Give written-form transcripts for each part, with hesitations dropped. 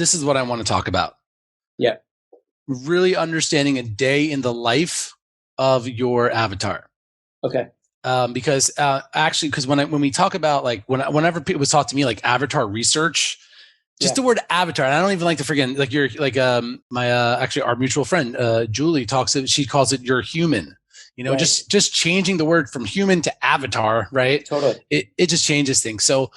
this is what I want to talk about. Yeah. Really understanding a day in the life of your avatar. Okay. Because when we talk about like whenever people was taught to me like avatar research, just the word avatar, and I don't even like to forget like you're like my actually our mutual friend Julie she calls it your human. Right. just changing the word from human to avatar, right? Totally. It just changes things. So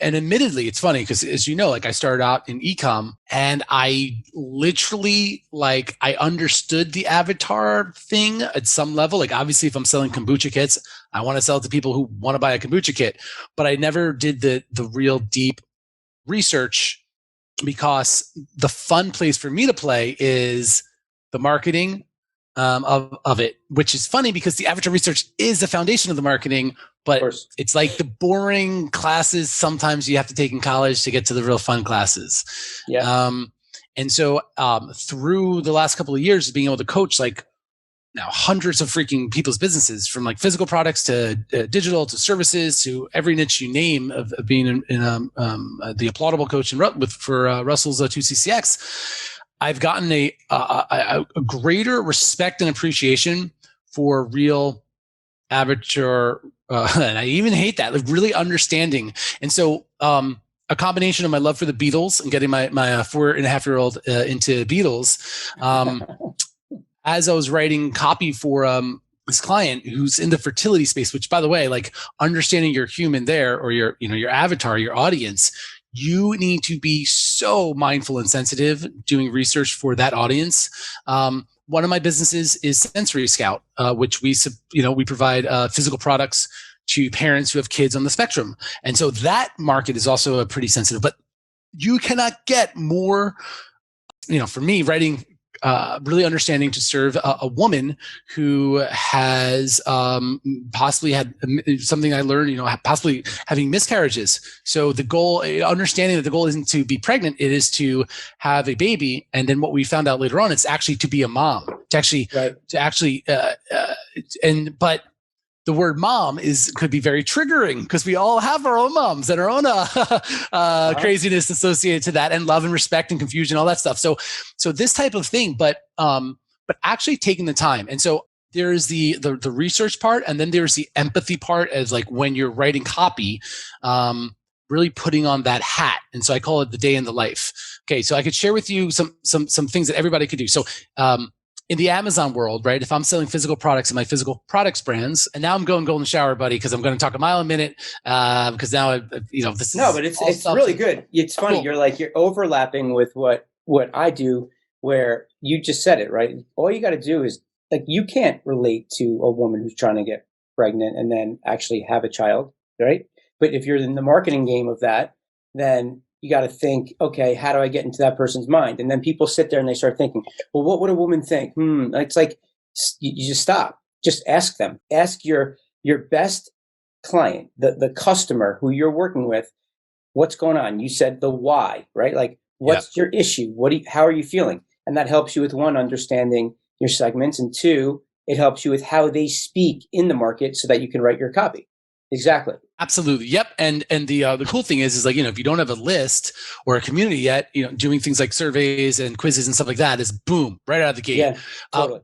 and admittedly, it's funny because as you know, like I started out in e-com and I literally like I understood the avatar thing at some level. Like obviously if I'm selling kombucha kits, I want to sell it to people who want to buy a kombucha kit, but I never did the real deep research because the fun place for me to play is the marketing of it, which is funny because the avatar research is the foundation of the marketing, but it's like the boring classes sometimes you have to take in college to get to the real fun classes. Yeah. And so through the last couple of years of being able to coach like now hundreds of freaking people's businesses from like physical products to digital to services to every niche you name of being in the applaudable coach for Russell's 2CCX, I've gotten a greater respect and appreciation for real avatar, and I even hate that, like really understanding. And so a combination of my love for the Beatles and getting my 4.5-year-old into Beatles, as I was writing copy for this client who's in the fertility space, which by the way, like understanding your human there or your avatar, your audience, you need to be so mindful and sensitive doing research for that audience. One of my businesses is Sensory Scout, which we provide physical products to parents who have kids on the spectrum. And so that market is also a pretty sensitive, but you cannot get more, for me writing, really understanding to serve a woman who has possibly had something I learned, possibly having miscarriages. So the goal, understanding that the goal isn't to be pregnant, it is to have a baby. And then what we found out later on, it's actually to be a mom, but the word mom could be very triggering because we all have our own moms and our own craziness associated to that, and love and respect and confusion, all that stuff. So this type of thing, but actually taking the time. And so there is the research part, and then there's the empathy part as like when you're writing copy, really putting on that hat. And so I call it the day in the life. Okay, so I could share with you some things that everybody could do. So in the Amazon world, right? If I'm selling physical products in my physical products brands, and now I'm going golden shower, buddy, because I'm going to talk a mile a minute. Because now, this is but it's really good. It's funny. Cool. You're overlapping with what I do, where you just said it, right? All you got to do is like, you can't relate to a woman who's trying to get pregnant and then actually have a child, right? But if you're in the marketing game of that, then you got to think, okay, how do I get into that person's mind? And then people sit there and they start thinking, well, what would a woman think? It's like, you just stop. Just ask them. Ask your best client, the customer who you're working with, what's going on? You said the why, right? Like, what's your issue? How are you feeling? And that helps you with one, understanding your segments, and two, it helps you with how they speak in the market so that you can write your copy. Exactly. Absolutely. Yep. And the cool thing is like, if you don't have a list or a community yet, doing things like surveys and quizzes and stuff like that is boom, right out of the gate. Yeah, totally.